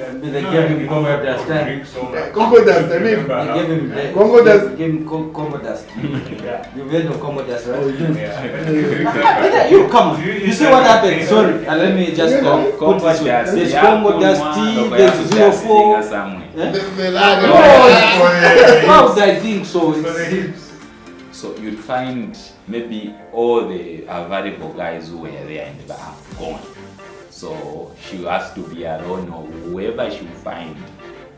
They gave him Congo dust. Congo dust, I mean. They gave him Congo dust. Gave him Congo dust. You've heard of Congo dust, right? Oh, you do? You come on. You see what happened? Sorry. Let me just put this way. There's Congo dust tea, there's 04. How I think so. So you'd find maybe all the available guys who were there in the bar have gone. So she has to be alone, or whoever she will find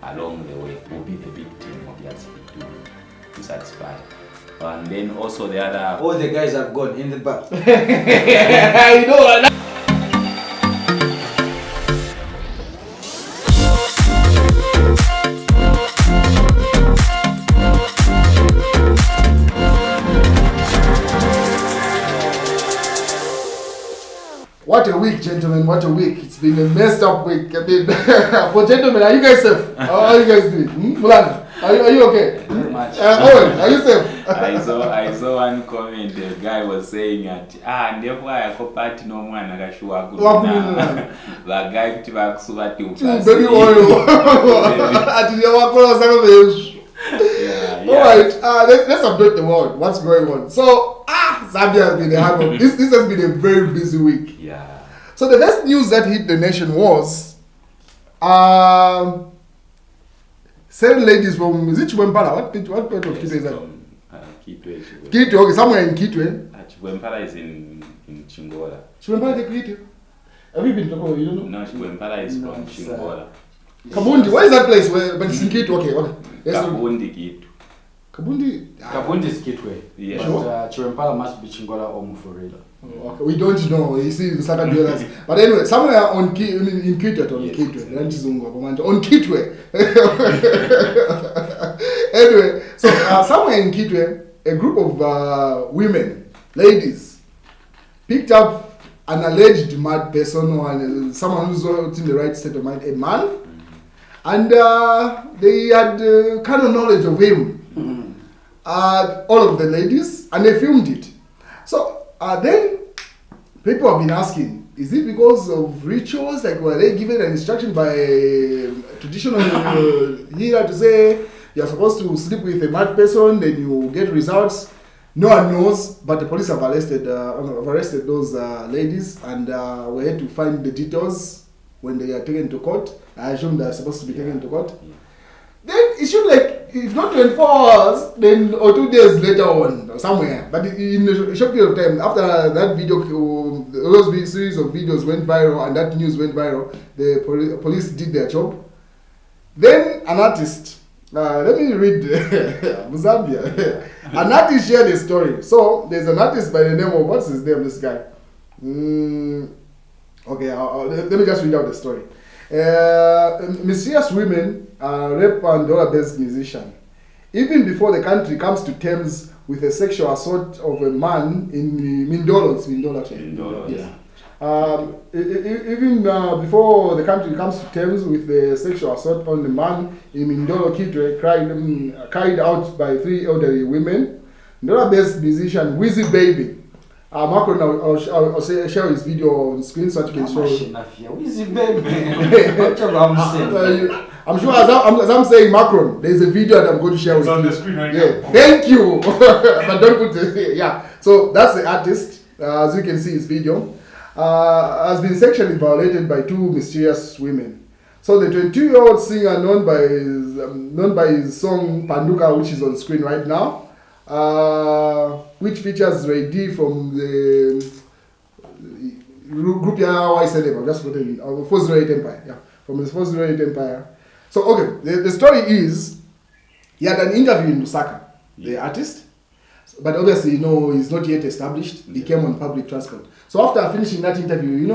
along the way will be the victim, obviously, to satisfy. And then also the other... All the guys have gone in the bar. I know. What a week, gentlemen, what a week. It's been a messed up week. I mean, for gentlemen, are you guys safe? How are you guys doing? Mulan, are you okay? Very much. Owen, are you safe? I saw one comment, the guy was saying that, ndipo yakopati no mwana kashuwa kuna. The guy kutiba kusubati upasi. Baby oil. Ati ya wakola sana besh. Alright, let's update the world. What's going on? So, Zambia has been a hard This has been a very busy week. Yeah. So the best news that hit the nation was 7 ladies from Chibwempala. What part of Kitwe is that? Kitwe. Kitwe, okay, somewhere in Kitwe. Chibwempala is in Chingola. Chibwempala is Kitwe. Have you been to Congo? You don't know? No, Chibwempala is from Chingola. Kabundi, where is that place? But it's in Kitwe, okay. Yes, Kabundi Kitwe. Kabundi? Kabundi is Kitwe. Yeah. But Chirempala must be Chingola or Mufurila. Okay. We don't know. You see, the second others. But anyway, somewhere in Kitwe, on Kitwe. On Kitwe. Anyway, so somewhere in Kitwe, a group of women, ladies, picked up an alleged mad person or someone who's not in the right state of mind, a man, and they had kind of knowledge of him. All of the ladies, and they filmed it. So then people have been asking, is it because of rituals? Like, were they given an instruction by traditional healer to say you're supposed to sleep with a mad person, then you get results? No one knows, but the police have arrested those ladies, and we're here to find the details when they are taken to court. I assume they're supposed to be taken to court. Then it should, like, if not 24 hours, then or 2 days later on, or somewhere. But in a short period of time, after that video, those series of videos went viral and that news went viral, the police did their job. Then an artist, let me read Zambia. An artist shared a story. So there's an artist by the name of, what's his name, this guy? Okay, let me just read out the story. Mysterious women rape and dollar-based musician. Even before the country comes to terms with a sexual assault of a man in Mindolo. Yes. Even before the country comes to terms with the sexual assault on the man in Mindolo, Kitwe, carried out by 3 elderly women. Dollar-based musician Wizzy Baby. Macron, I'll share his video on screen so you can show. I'm sure as I'm saying Macron, there's a video that I'm going to share with you. It's on the screen right now. Thank you. But don't put the, yeah. So that's the artist. As you can see his video. Has been sexually violated by 2 mysterious women. So the 22-year-old singer known by his song Panduka, which is on screen right now, which features Ray D from the group YSLM. I've just put it in First Rate Empire. Yeah, from his First Rate Empire. So okay, the story is he had an interview in Lusaka, the artist, but obviously he's not yet established. He came on public transport. So after finishing that interview,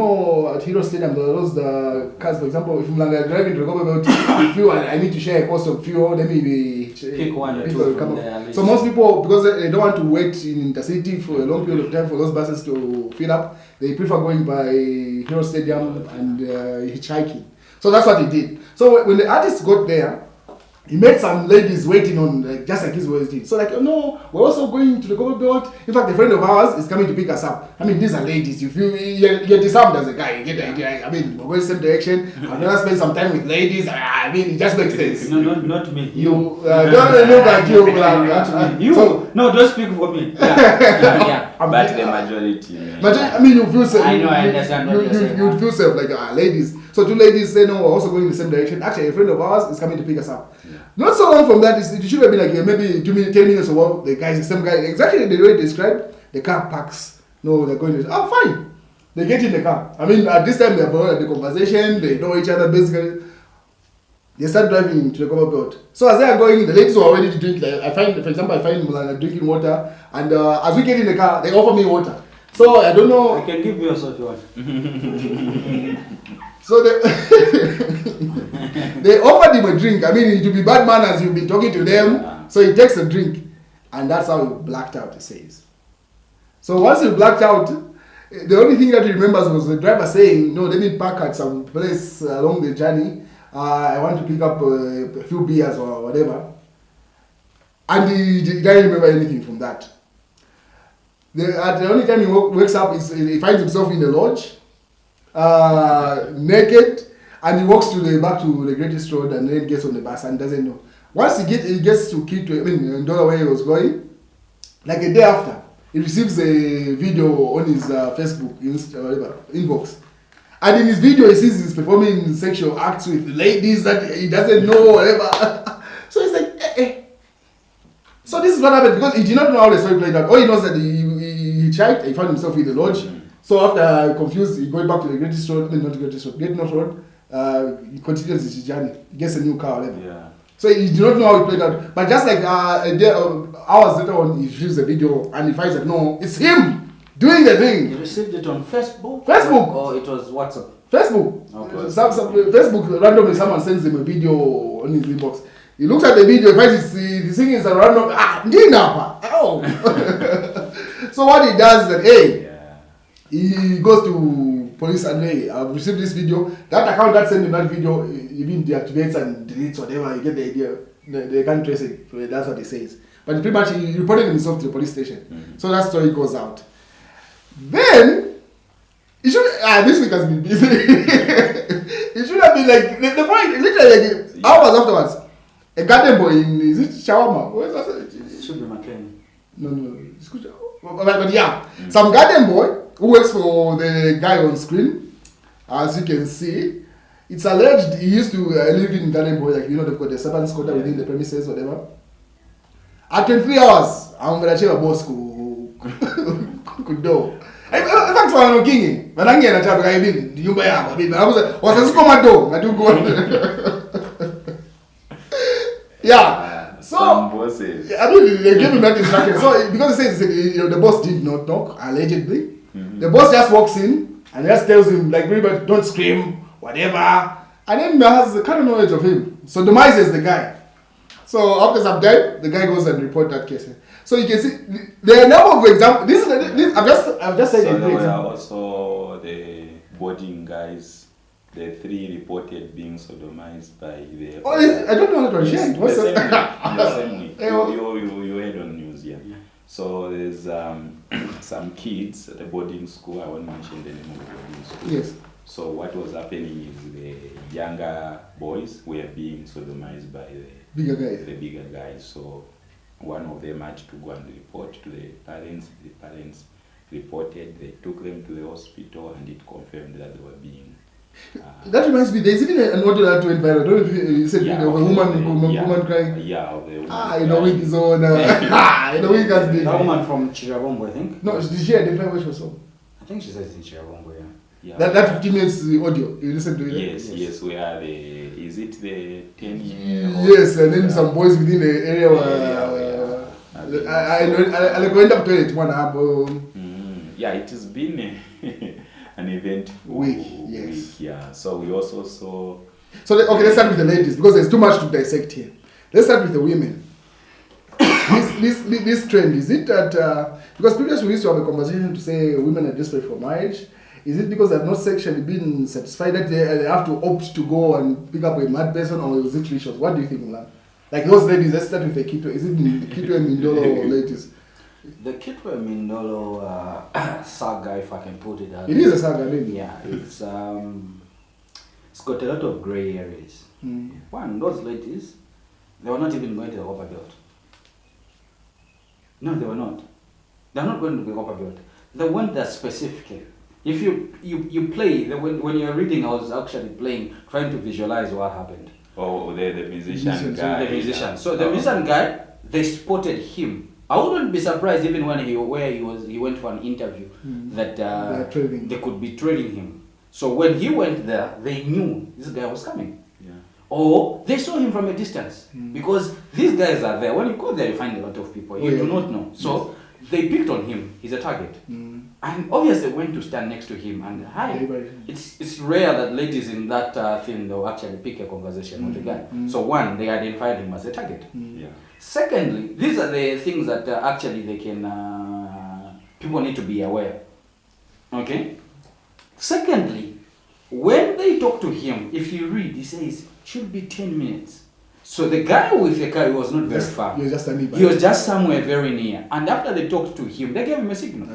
at Hero Stadium there was the cars. For example, if I'm driving to Recover fuel, I need to share a cost of fuel. Let me pick one or two from there. So most people, because they don't want to wait in intercity for a long period of time for those buses to fill up, they prefer going by Hero Stadium and hitchhiking. So that's what he did. So when the artist got there, he met some ladies waiting on, like, just like he's waiting. So like, oh no, we're also going to the Common Belt. In fact, a friend of ours is coming to pick us up. I mean, these are ladies. You feel you're disarmed as a guy. You get the idea. I mean, we're going the same direction. I'm gonna spend some time with ladies. I mean, it just makes sense. No, not me. You don't look at you. You. So, No, don't speak for me. Yeah, but the majority. I mean, you feel safe. I know, I understand what you're saying. You feel safe, like ladies. So two ladies say no, we're also going in the same direction. Actually, a friend of ours is coming to pick us up. Yeah. Not so long from that, it should have been like maybe 10 minutes or what. The guy is the same guy. Exactly the way they described. The car parks. No, they're going to. Oh, fine. They get in the car. I mean, at this time they have had the conversation. They know each other basically. They start driving to the Common Belt. So as they are going, the ladies were ready to drink. Like, for example, I find Mulana drinking water, and as we get in the car, they offer me water. So I don't know. I can give you also if you want. So they they offered him a drink. I mean, to be bad manners, you've been talking to them. So he takes a drink, and that's how he blacked out. He says. So once he blacked out, the only thing that he remembers was the driver saying, "No, let me park at some place along the journey. I want to pick up a few beers or whatever." And he doesn't remember anything from that. The only time he wakes up is he finds himself in the lodge, naked, and he walks back to the greatest road and then gets on the bus and doesn't know. Once he gets to Kitwe, I mean, Ndola where he was going, like a day after, he receives a video on his Facebook inbox. And in his video, he sees he's performing sexual acts with ladies that he doesn't know, whatever. So he's like, eh. So this is what happened, because he did not know how the story played out. All he knows that he tried, he found himself in the lodge. So after confused, he going back to the greatest road, not the greatest road, Great North Road. He continues his journey. He gets a new car, whatever. Yeah. So he did not know how it played out. But just like a day, hours later on, he views the video and he finds that no, it's him doing the thing. You received it on Facebook? Facebook. Or it was WhatsApp? Facebook. Okay. Facebook, randomly someone sends him a video on his inbox. He looks at the video, he finds the thing is a random, Ndinapa. Oh. So what he does is that, he goes to police and hey, I've received this video. That account that sent him that video, even deactivates and deletes whatever. You get the idea. They can't trace it. That's what he says. But pretty much he reported himself to the police station. Mm-hmm. So that story goes out. Then it should this week has been busy. It should have been like the point literally like hours afterwards. A garden boy in is it Shawarma? What is that? It should be McLean. No. It's good. But yeah, some garden boy who works for the guy on screen, as you can see, it's alleged he used to live in Garden Boy, like, you know, they've got the servants' quarter within the premises, whatever. At 23 hours, I'm going to achieve a boss could do. In fact, I'm not king. But I'm going to tell you, I was a Commando. I do go. Yeah. So, some bosses. I mean, they gave him that instruction. So, because it says the boss did not knock, allegedly. Mm-hmm. The boss just walks in and just tells him, like, really, don't scream, whatever. And then he has the kind of knowledge of him. So, demises the guy. So, after some time, the guy goes and reports that case. So, you can see, there are a number of examples. This I've just said. So, there were also the boarding guys. The 3 reported being sodomized by the. Oh, I don't know what to share. What's the same week. You heard on news, yeah. So there's some kids at the boarding school. I won't mention the name of the boarding school. Yes. So what was happening is the younger boys were being sodomized by the bigger guys. So one of them had to go and report to the parents. The parents reported. They took them to the hospital, and it confirmed that they were being. That reminds me, there's even an audio that went viral. Don't know if you said of a woman crying. Yeah, of the woman. In a week is on. In a week has been. That woman from Chirabombo, I think. No, did she identify where she was from? I think she says in Chirabombo, yeah. That 15 minutes audio, you listen to it? Yes, where is it the 10-year? Yes, and then some boys within the area were. I go end up toilet one hour. Yeah, it has been an event week, yeah. So we also saw. So let's start with the ladies because there's too much to dissect here. Let's start with the women. This trend, is it that because previously we used to have a conversation to say women are desperate for marriage? Is it because they've not sexually been satisfied that they have to opt to go and pick up a mad person, or is it rituals? What do you think, Milan? Like those ladies, let's start with the Kitwe. Is it the Kitwe Mindolo ladies? The Kitwe Mindolo saga, if I can put it out. It is a saga, maybe. Yeah, it's got a lot of grey areas. One, those ladies, they were not even going to the upper belt. No, they were not. They're not going to the upper belt. They went there specifically. If you play, when you're reading, I was actually playing, trying to visualize what happened. Oh, the musician guy. The musician. So the musician guy, they spotted him. I wouldn't be surprised even when he went for an interview that they could be trailing him. So when he went there, they knew this guy was coming. Yeah. Or they saw him from a distance because these guys are there. When you go there, you find a lot of people you do not know. So they picked on him. He's a target. And obviously went to stand next to him and hi. It's rare that ladies in that thing they'll actually pick a conversation with the guy. So one, they identified him as a target. Yeah. Secondly, these are the things that actually they can people need to be aware. Okay. Secondly, when they talk to him, if you read, he says should be 10 minutes. So the guy with the car was not very far. He was just somewhere very near. And after they talked to him, they gave him a signal.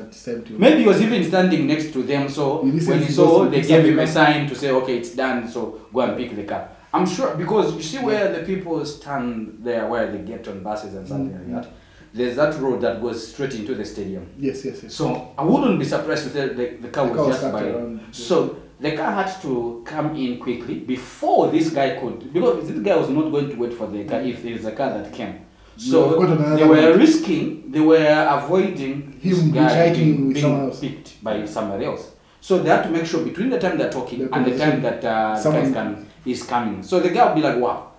Maybe he was even standing next to them. So when he saw, they gave him a sign to say, okay, it's done. So go and pick the car. I'm sure, because you see where the people stand there, where they get on buses and something like that. There's that road that goes straight into the stadium. Yes. So I wouldn't be surprised if the car was just by. So the car had to come in quickly before this guy could, because this guy was not going to wait for the car if there's a car that came. So they were avoiding him being picked by somebody else. So they had to make sure between the time they're talking and the time that someone is coming. So the guy will be like, wow,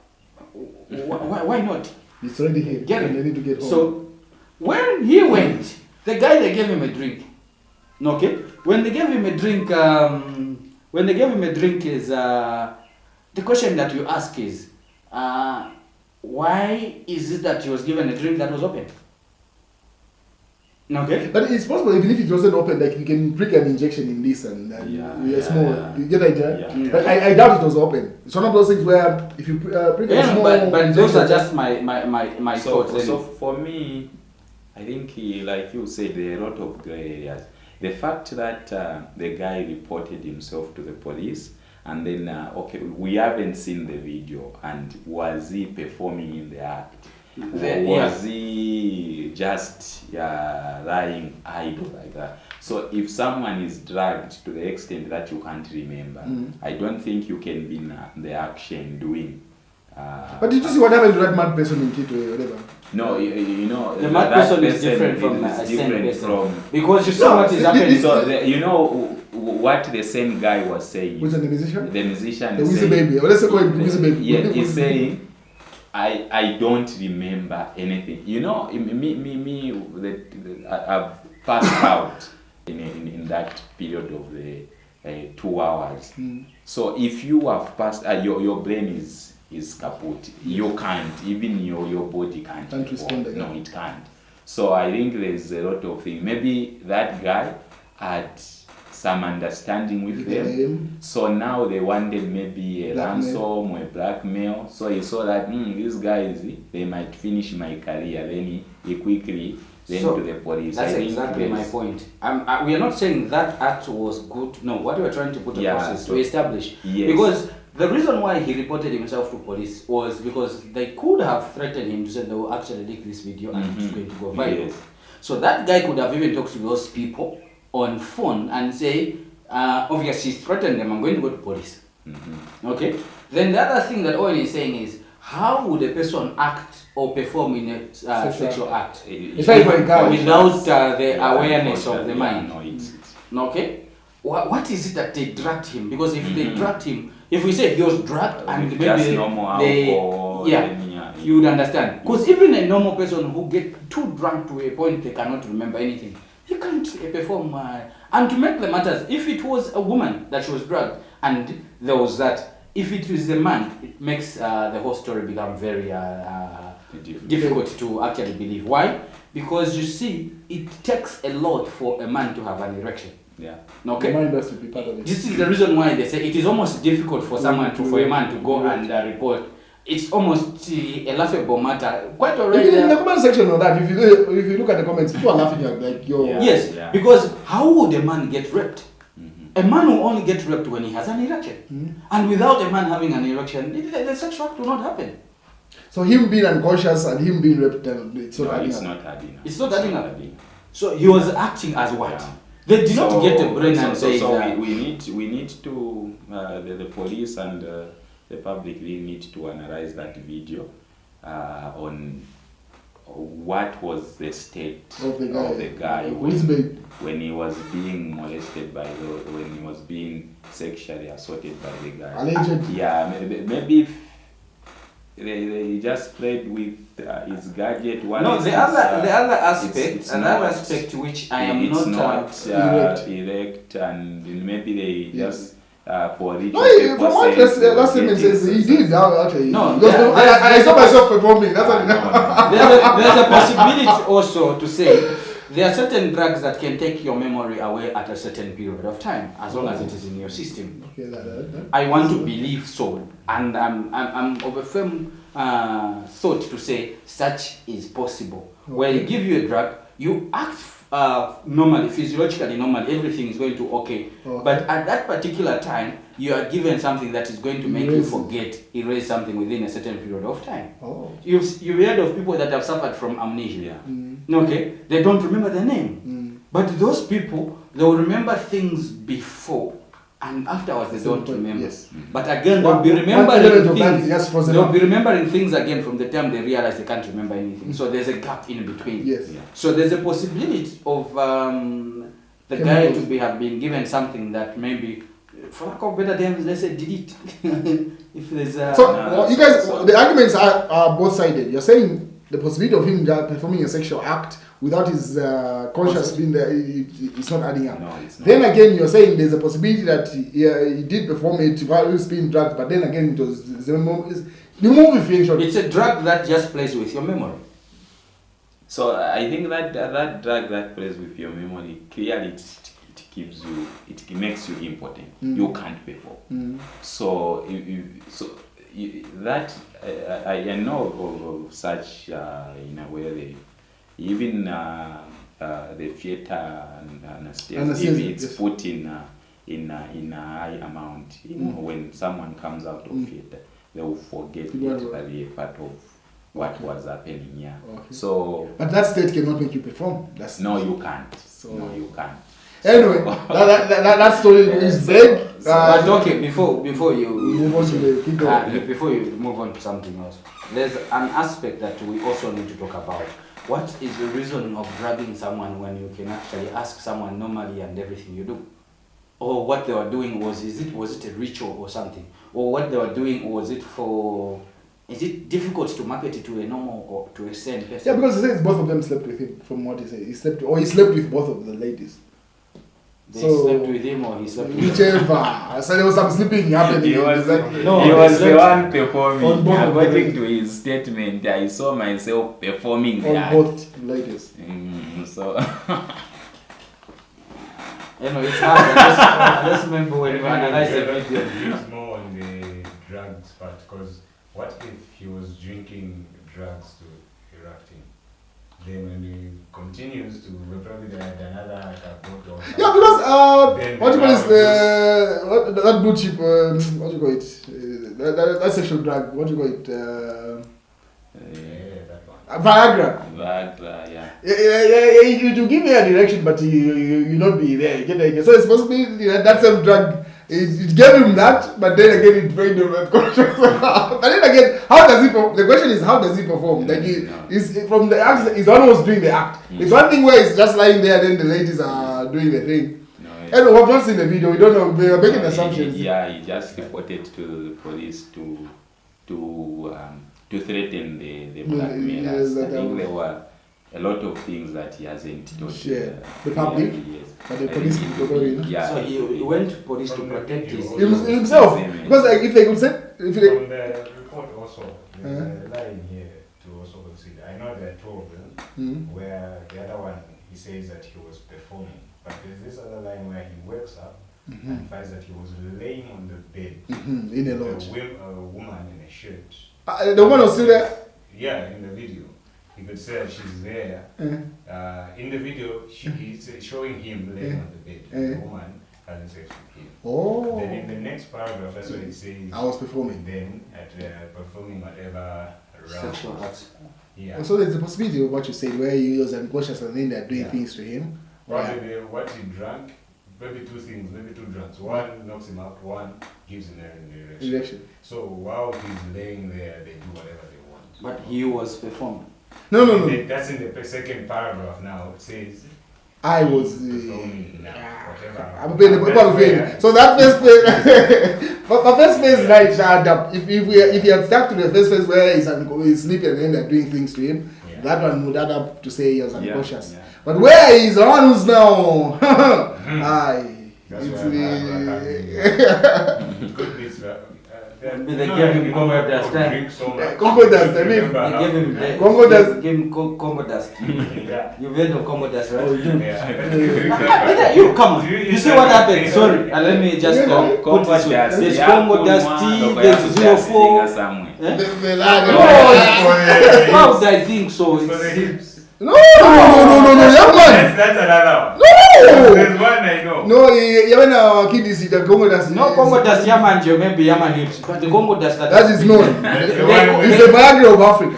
why not? It's already here. Get it. They need to get home. So when he went, they gave him a drink. Okay? When they gave him a drink, is the question that you ask is, why is it that he was given a drink that was open? Okay? But it's possible, even if it wasn't open, like you can prick an injection in this and small. You get the idea? Yeah. But I doubt it was open. It's one of those things where if you prick a small. But those are just my thoughts. So for me, I think like you said, there are a lot of grey areas. The fact that the guy reported himself to the police, and then we haven't seen the video, and was he performing in the act? Was he just lying idle like that? So if someone is dragged to the extent that you can't remember, I don't think you can be in the action doing. But did you see what happened to that mad person in Kitwe or whatever? No, you know, the mad person is different from a sane person. Because you saw what is happening. So you know what the same guy was saying. Which is the musician? The musician. The Wizzy Baby. Let's call him Wizzy Baby. Yeah, he's saying, I don't remember anything. You know, I've passed out in that period of the 2 hours. So if you have passed, your brain is kaput. You can't, even your body can't respond again. No, it can't. So I think there's a lot of things. Maybe that guy had some understanding with them. So now they wanted maybe a ransom or a blackmail. So he saw that these guys, they might finish my career. Then he quickly went to the police. That's exactly my point. We are not saying that act was good. No, what we are trying to put across is to establish. Yes. Because the reason why he reported himself to police was because they could have threatened him to say they will actually leak this video and it's going to go viral. Yes. So that guy could have even talked to those people on phone and say, obviously threatened them, I'm going to go to police. Okay? Then the other thing that Owen is saying is, how would a person act or perform in a sexual act without the awareness of the mind? Okay? What is it that they dragged him? Because if they dragged him, if we say he was dragged and maybe you would understand. Because even a normal person who get too drunk to a point they cannot remember anything, he can't perform. And to make the matters, if it was a woman that she was drugged and there was that, if it is a man, it makes the whole story become very difficult to actually believe. Why? Because you see, it takes a lot for a man to have an erection. Yeah. Okay. The mind has to be part of it. This is the reason why they say it is almost difficult for someone for a man to go and report it's almost a laughable matter. Quite Even already. in the comment section of that, if you look at the comments, people are laughing at like yo. Yeah. Yes, because how would a man get raped? A man will only get raped when he has an erection. And without a man having an erection, the sexual act will not happen. So him being unconscious and him being raped, it's not adding it's up. not adding up. It's not adding up. So he was acting as what? Yeah. They did not get a brain and say that. we need to the police and the public really need to analyze that video on what was the state Of the guy. when he was being molested when he was being sexually assaulted by the guy. Alleged. Yeah, maybe if they just played with his gadget. The other aspect which I am not erect, and maybe they just for rich no, from what last statement says, he did actually. No, I saw myself performing. That's what there's a possibility also to say there are certain drugs that can take your memory away at a certain period of time, as long as it is in your system. Okay, I want to believe so, and I'm of a firm thought to say such is possible. Okay. Where you give you a drug, you act normally, physiologically normally, everything is going to okay. But at that particular time, you are given something that is going to make you forget, erase something within a certain period of time. You've heard of people that have suffered from amnesia. Okay, they don't remember their name. But those people, they will remember things before, and afterwards they don't remember. Yes. But again, they'll be remembering things. They'll be remembering things again from the time they realize they can't remember anything. So there's a gap in between. Yes. Yeah. So there's a possibility of the guy to have been given something that maybe, for lack of better terms, let's say delete. If there's a you guys, the arguments are both sided. You're saying the possibility of him performing a sexual act without his conscience being there, it's not adding up. No, it's not. Then again, you're saying there's a possibility that he did perform it while he was being drugged, but then again, it was the movie finished. It's a drug that just plays with your memory. So I think that drug that plays with your memory clearly it gives you, it makes you impotent. You can't perform. So I know of such in a way they even the theater and anesthesia, if it's put in a high amount, when someone comes out of theater, they will forget literally a part of what was happening here. So, but that state cannot make you perform. No, you can't. No, you can't. Anyway, that story is vague. But okay, before you move on to the before you move on to something else, there's an aspect that we also need to talk about. What is the reason of drugging someone when you can actually ask someone normally and everything you do? Or what they were doing was it a ritual or something? Or what they were doing was it for? Is it difficult to market it to a normal or to a sane person? Yeah, because he says both of them slept with him. From what he said, he slept with both of the ladies. They slept with him or he slept with whichever. So there was some sleeping happening. He was the one performing. According to his statement, I saw myself performing on that. both ladies. So anyway, it's hard. I just remember when we analyzed the video. It's more on the drugs part, because what if he was drinking drugs to erupt him? Then when he continues to, probably had another bottle. Yeah, because what you call is that blue chip, what you call it? That sexual drug, what you call it? That one. Viagra, yeah. You give me a direction, but you not be there. You get the idea. So it's supposed to be that same drug. It gave him that, but then again it drained him that conscious. But then again, how does he perform? The question is, how does he perform? Like is from the act, he's almost doing the act. It's one thing where he's just lying there, then the ladies are doing the thing. And we have not seen the video. We don't know. We are making assumptions. He just reported to the police to threaten the blackmailers. I think there were a lot of things that he hasn't told the public. Yes. But the police people don't know. Yeah. So he went to police to protect himself. Because like, if they could say, from the report also, there's a line here to also consider. I know there are two of them, where the other one he says that he was performing, but there's this other line where he wakes up and finds that he was laying on the bed in a lodge. a woman in a shirt The woman was still there? Yeah, in the video. You could say she's there. In the video, he's showing him laying on the bed. The woman having sex with him. Oh. Then in the next paragraph, that's what it says. I was performing. Then at performing whatever Sexual acts. Yeah. So there's a possibility of what you said, where he was unconscious and then they're doing things to him. Probably what he drank, maybe two things, maybe two drugs. One knocks him out, one gives him an erection. So while he's laying there, they do whatever they want. But he was performing. No. That's in the second paragraph now. It says, I was performing now, whatever. I'm paying the so that first phase, but first phase right add up. If he had stuck to the first phase where he's sleeping and then they're doing things to him, that one would add up to say he was unconscious. Yeah. But where he's the one who's now, That's it's why good bits. They gave him Congo dust. Congo dust. I mean, They gave him Congo dust. Gave him Congo dust. Yeah. You've heard of Congo dust, right? Yeah. You come on. You see what happened? Sorry, let me just put this way. There's Congo dust tea. There's 04. How would I think so? No, young man. That's another one. No. There's one I know. No, even our kid is the Congo dust. No Congo dust, Yaman, maybe Yaman hips, but the Congo dust that is known. It's the Viagra of Africa.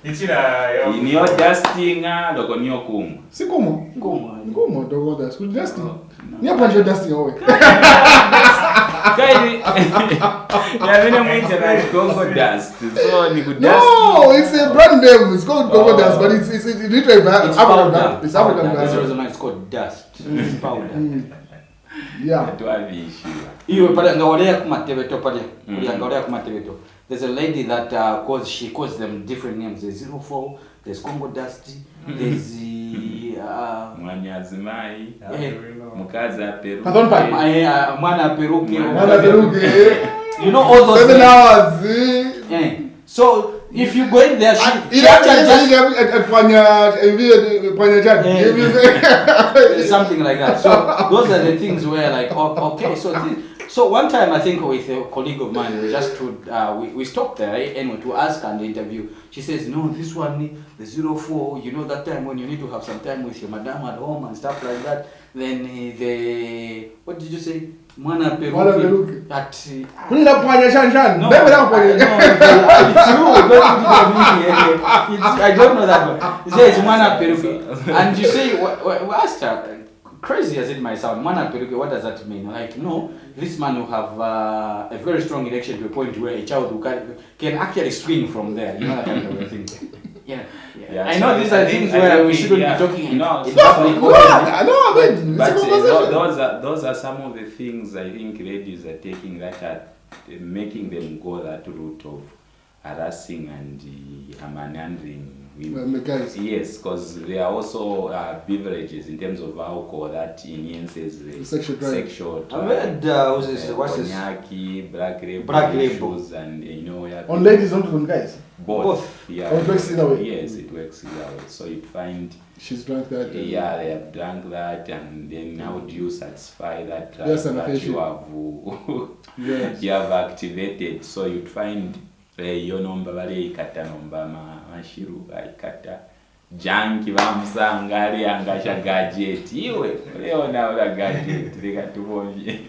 In your dusting, look on your kum. Si como? Como, Congo dust. Good dusting. You have your dusting away. Congo dust. So you could No, it's a brand name. It's called Congo dust, but it's literally African dust. It's African That's the dust. reason why it's called dust. It's powder. Yeah. Hiyo pale ngaolea kumatebeto pale. Ngaolea kumatebeto. There's a lady that she calls them different names. There's 04, there's Congo dust, there's Mwanyazimai, Mukaza Peru. Mwana Peruke. You know all those 7 hours. So if you go in there, she something like that. So those are the things where like okay. So one time I think with a colleague of mine, we stopped there anyway to ask her in the interview. She says, no, this one, the 04, you know that time when you need to have some time with your madam at home and stuff like that. Then what did you say? Mwana Peruke. I don't know that one. It says Mwana Peruke. And you say, we asked her, crazy as it might sound, Mwana Peruke, what does that mean? Like, no, this man will have a very strong erection to a point where a child who can actually swing from there. You know that kind of a thing. Yeah. I know these are things where we shouldn't be talking in public. But those are some of the things I think ladies are taking that are making them go that route of harassing and manhandling women. Yes, because there are also beverages in terms of alcohol that enhances the sexual I've heard what's this? black labels, and on ladies, not on guys. Both. Yeah. It works either way. Yes, it works either way. So you find she's drunk that. Yeah, they have drunk that, and then how do you satisfy that that you have activated? So you find your number ikata nomba mashiru ikata janki bamusanga ali angasha gadget iwe leo na ula gadget likatubonye.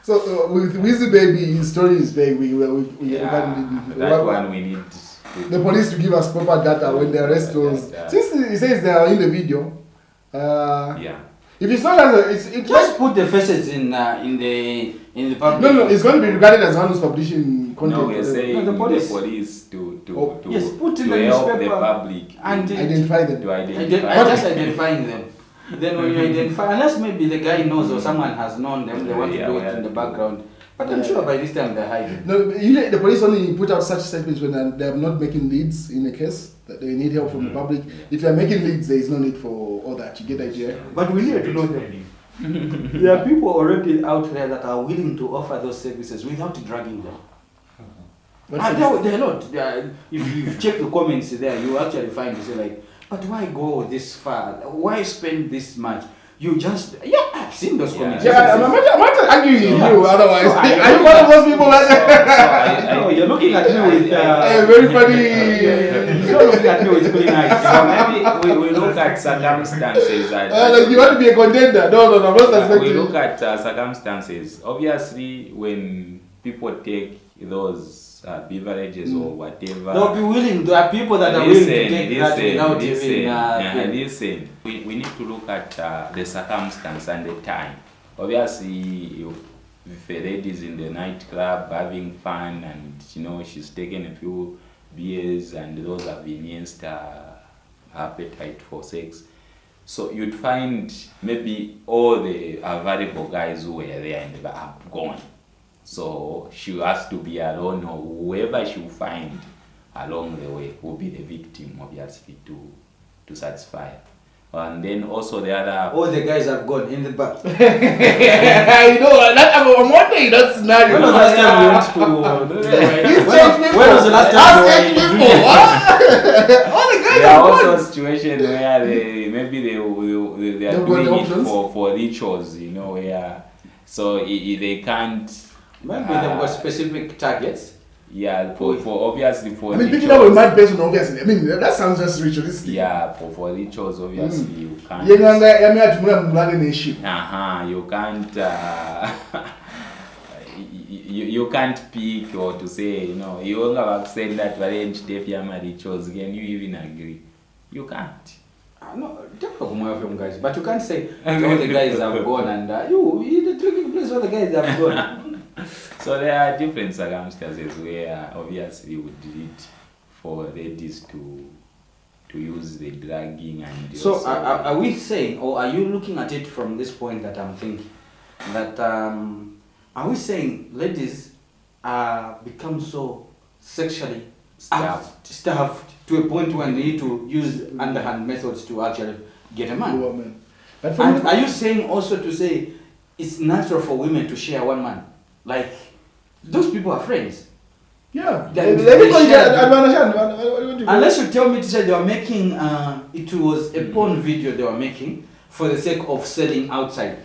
So with Wizzy Baby, his story is vague. That one we need the police to give us proper data when they arrest those. Since he says they are in the video, if it's not as just put the faces in the public. No, it's going to be regarded as one who's publishing content. No, we're saying the police to put in the help newspaper the public and identify them. Just identifying them. Then when you identify, unless maybe the guy knows or someone has known them, they want to do it in the background. But I'm sure by this time they're hiding. No, usually the police only put out such statements when they are not making leads in a case that they need help from the public. If they are making leads, there is no need for all that. You get the idea. But we need to know them. There are people already out there that are willing to offer those services without dragging them. There are a lot. If you check the comments there, you actually find you say like, but why go this far? Why spend this much? You just I've seen those comments. Yeah, I'm not arguing with you. Otherwise, are you one of those people like that? You're looking looking at me with very funny. He's not looking at me with clean eyes. So maybe we look at circumstances. Like you want to be a contender? No, I'm not suspecting. We look at circumstances. Obviously, when people take those beverages or whatever, they'll be willing. There are people that are willing to take that without even. Listen, we need to look at the circumstance and the time. Obviously, if a lady is in the nightclub having fun and she's taken a few beers and those have enhanced her appetite for sex, so you'd find maybe all the available guys who were there in the bar are gone. So she has to be alone, or whoever she'll find along the way will be the victim, obviously, to satisfy her. And then also the other... All the guys have gone in the bar. I'm wondering that scenario. When was the last time you went to... When was the last time you went? All the guys there are have also gone. situations where they are doing it for rituals, where... So they can't... Maybe they've got specific targets. Yeah, for obviously for picking up a mad person, obviously. That sounds just ritualistic. Yeah, for rituals, obviously you can't. You can't. You can't pick or to say, you only have said that arrange rituals. Can you even agree? You can't. No, don't talk more of them guys, but you can't say all the guys have gone and you the drinking place where the guys have gone. So there are different circumstances where obviously we need for ladies to use the dragging and... So are we saying, or are you looking at it from this point that I'm thinking, that are we saying ladies become so sexually stuffed to a point when they need to use underhand methods to actually get a man? And are you saying also to say it's natural for women to share one man? Like, those people are friends. Yeah. Unless you tell me to say they were making, it was a porn video they were making for the sake of selling outside.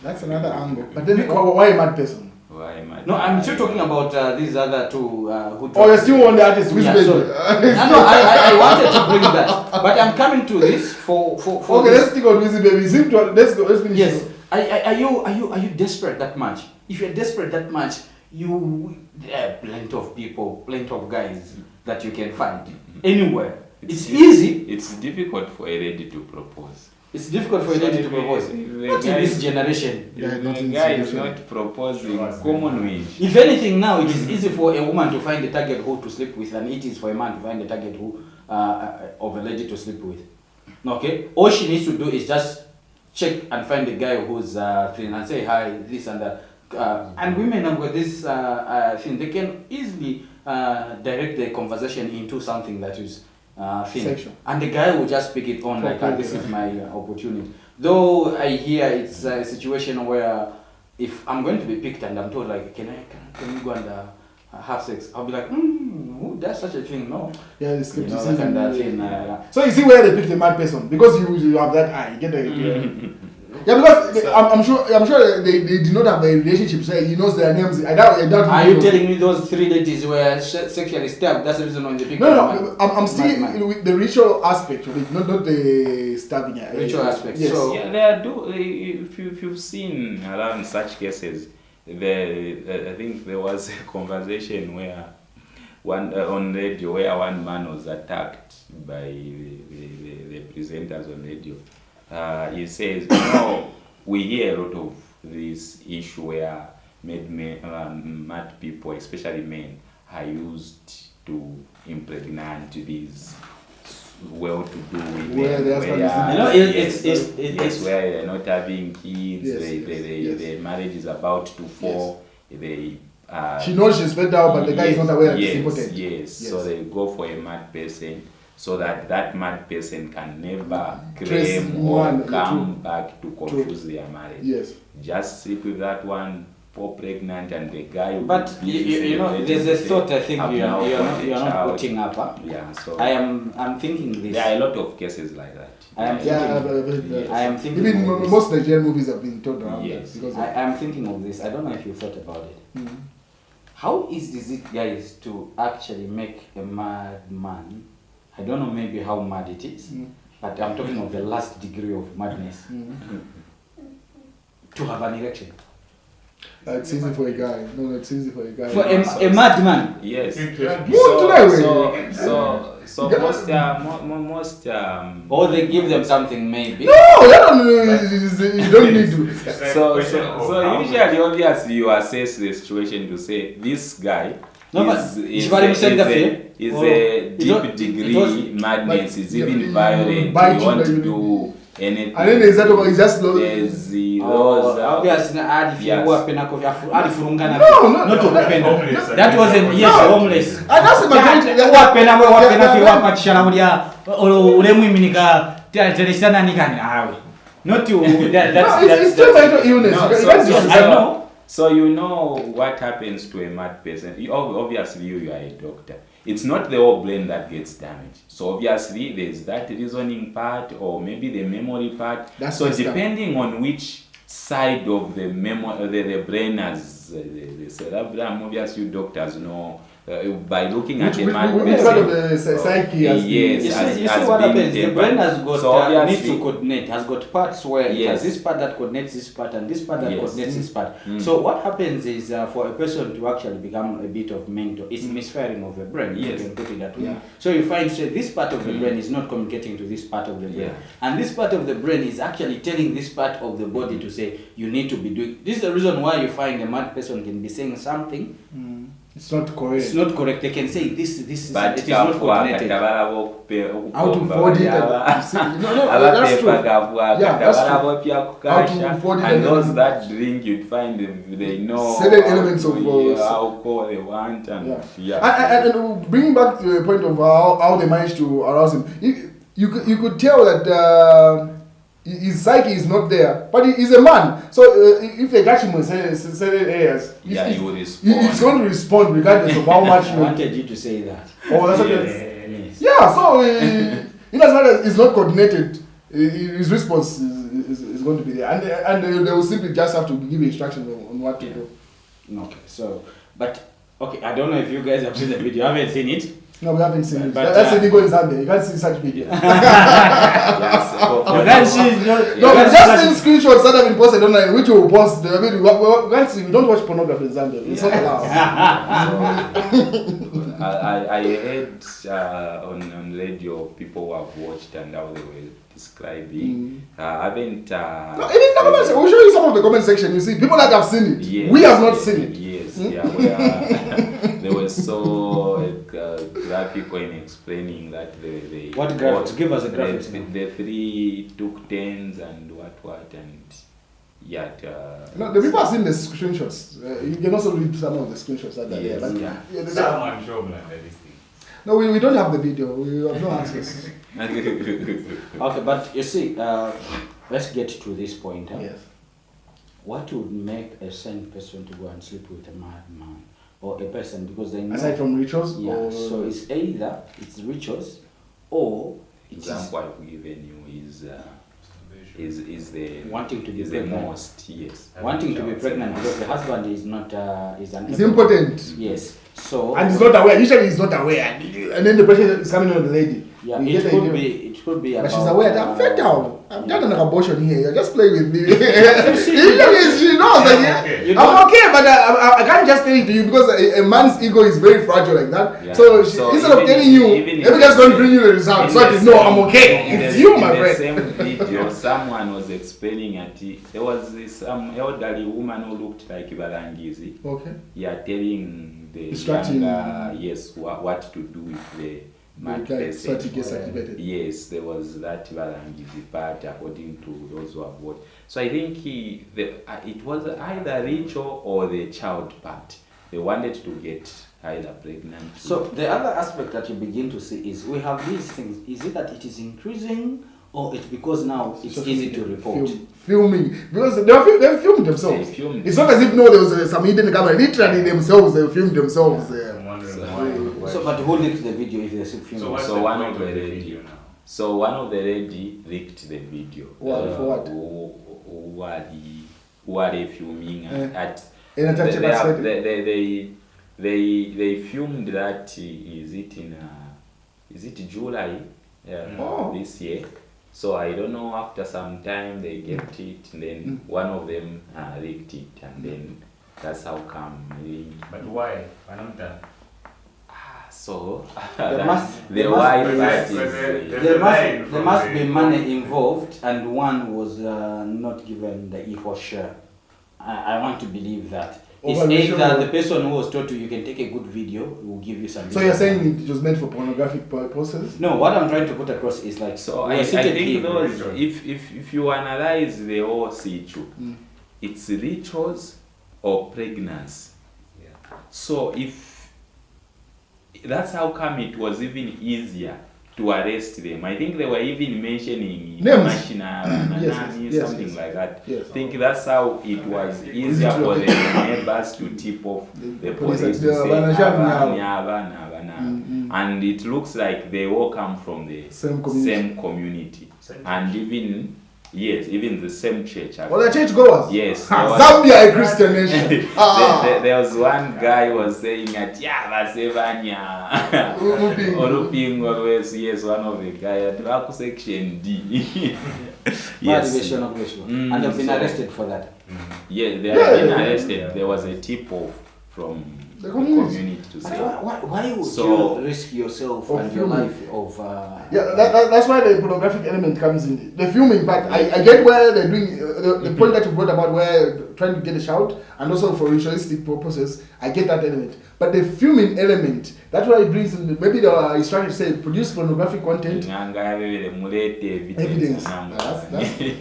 That's another angle. But then why a mad person? No, I'm still talking about these other two who... Oh, you're still on the artist. Which baby? I wanted to bring that. But I'm coming to this for okay, let's stick on Wizzy Baby. Let's finish. Yes. Are you desperate that much? If you're desperate that much, there are plenty of people, plenty of guys that you can find anywhere. It's easy. It's difficult for a lady to propose. It's difficult for a lady to propose. Not in this generation. The guy is not proposing common wish. If anything now, it is easy for a woman to find a target who to sleep with, and it is for a man to find a target who of a lady to sleep with. Okay? All she needs to do is just check and find a guy who's thin and say hi, this and that. And women have got this thing. They can easily direct the conversation into something that is thin. Sexual. And the guy will just pick it on like, this is my opportunity. Though I hear it's a situation where if I'm going to be picked and I'm told like, can we go and have sex? I'll be like, who does such a thing? No. Yeah, the skepticism. Like that thing, So you see where they pick the mad person because you have that eye. You get the yeah, because I'm sure they did not have a relationship, so he knows their names. I doubt. Are you telling me those 3 ladies were sexually stabbed? That's the reason why they picked. No. I'm still with the ritual aspect of it, not the stabbing. Ritual aspect. Yes. So yeah, if you've seen around such cases, I think there was a conversation where on radio where one man was attacked by the presenters on radio. He says, we hear a lot of this issue where mad people, especially men, are used to impregnate these well-to-do women. Where they're not having kids. Their marriage is about to fall. She knows she's fed out, but the guy is not aware that it's important. Yes, so they go for a mad person, so that mad person can never claim or come back to confuse their marriage. Yes. Just sleep with that one, fall pregnant, and the guy. But there's a thought I think you're not putting up. Huh? Yeah. So I'm thinking this. There are a lot of cases like that. I am thinking. Even most Nigerian movies have been told around. Yes. I am thinking of this. I don't know if you thought about it. Mm-hmm. How easy is it, guys, to actually make a mad man? I don't know maybe how mad it is, but I'm talking of the last degree of madness. To have an erection. It's easy for a guy. No, it's easy for a guy. For a madman. Yes. So most Or they give them something maybe. No, you don't need to. so usually obviously you assess the situation to say this guy is a deep degree madness, is even violent, you want to do anything. And then there's that over, it's just low. There's those Obviously, yes. No, not to depend. That wasn't homeless. And that's the majority. Not to it's still mental illness. I know. So you know what happens to a mad person. Obviously you are a doctor. It's not the whole brain that gets damaged. So obviously there's that reasoning part or maybe the memory part. So depending on which side of the the brain has the cerebrum, obviously you doctors know by looking at a mad person. Part of the psyche. Yes. You see what happens? The brain has got needs to coordinate. Has got parts where it has this part that coordinates this part and this part that coordinates this part. So what happens is for a person to actually become a bit of mental, it's misfiring of the brain. Yes. You can put it that way. So you find this part of the brain is not communicating to this part of the brain, and this part of the brain is actually telling this part of the body to say you need to be doing. This is the reason why you find a mad person can be saying something. It's not correct. It's not correct. They can say this is But it is not coordinated. How to afford it. No, that's true. And those that drink, you'd find they know certain elements of alcohol they want and And bringing back to the point of how they managed to arouse him, you could tell that his psyche is not there, but he's a man. So if they catch him in certain areas, he will respond. He's going to respond regardless of how much. I wanted you to say that. Oh, that's Yes. yeah. So in as much as it's not coordinated, his response is going to be there, and they will simply just have to give instructions on what to do. Okay. So, I don't know if you guys have seen the video. I haven't seen it. No, we haven't seen it. But, That's illegal in Zambia. You can't see such videos. You can't see. No, we just seen screenshots that have been posted online, which we will post. I mean, we can't see. We don't watch pornography in Zambia. It's not allowed. I heard on radio people who have watched and how they were describing. I haven't. No, even the comments. We'll show you some of the comment section. You see, people that have seen it. Yes, we have not seen it. Yes, they were so graphical in explaining that they What graphics? Give us a graphics. The three took turns and what and No, the people have seen the screenshots. You can also read some of the screenshots that are there. But Someone show me this thing. no, we don't have the video. We have no access. Okay, but you see, let's get to this point. Yes. What would make a sane person to go and sleep with a madman or a person because they know? Aside from rituals? Yeah, so it's either it's rituals or example I've given you is the wanting to be is the pregnant. most Wanting to be pregnant because the husband is not is an It's impotent. Yes. So And he's not aware. Usually he's not aware. And then the pressure is coming on the lady. yeah, You it get could the be idea. it could be But about, she's aware that I'm fed down. I've done an abortion here. You're just playing with me. see, She knows that okay. I'm okay, but I can't just tell it to you because a man's ego is very fragile like that. Yeah. So, So instead of even- telling you, even let me in just the don't same- bring you the result. in So the that you know same- I'm okay. in It's the- you, in my the friend. same video, someone was explaining there was this elderly woman who looked like Barangizi. Okay. Yeah, telling the Instructing- younger, yes, what to do with the mad Okay, so person. it gets activated. Yes, there was that Barangizi part according to those who have watched. So I think it was either ritual or the child part. They wanted to get either pregnant. So the other aspect that you begin to see is we have these things. Is it that it is increasing or it's because now it's easy to report? Filming. Because they filmed themselves. They filmed It's not as if there was some hidden camera. Literally themselves, they filmed themselves. I'm wondering So- why. So, but who leaked the video if they're filming? So what's So the one point of the video now? So one of the lady leaked the video. What, for what? Who are they filming at In a touch they they filmed that. Is it July this year? So I don't know. After some time they get it, and then one of them leaked it, and then that's how come. But why? Why not that? So There must there must be money involved, and one was not given the equal share. I want to believe that. It's either the person who was told to, you can take a good video, will give you some. So you're saying it was meant for pornographic purposes? No, what I'm trying to put across is like, so I think those, if you analyze the whole situation, it's rituals or pregnancy. Yeah. So if that's how come it was even easier to arrest them. I think they were even mentioning something like that. Yes. I think that's how it was easier for the neighbors to tip off the police to say, and it looks like they all come from the same community. And even even the same church. Well, the church goers? Yes. Zambia, a Christian nation. There was one guy was saying that, Vasevanya. Oruping always, yes, one of the guys at section D. Yes. And they've been arrested for that. Yes, they have been arrested. There was a tip-off from the community to say. Why would you risk yourself and your life of... that's why the pornographic element comes in. The filming part, I get where they're doing, the point that you brought about where trying to get a shout, and also for ritualistic purposes, I get that element. But the filming element, that's why it brings in, maybe he's trying to say, produce pornographic content. Evidence.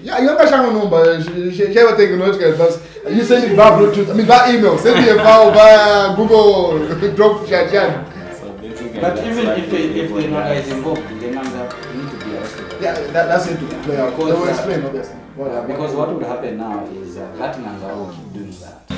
Yeah, you understand no, but she ever take a note, but you send it via Bluetooth, via email, send me a file via Google, drop chat. But even if the number is involved, the number need to be arrested. Yeah, that's it to play out. They will explain, obviously. Because what would happen now is that Nanga will keep doing that.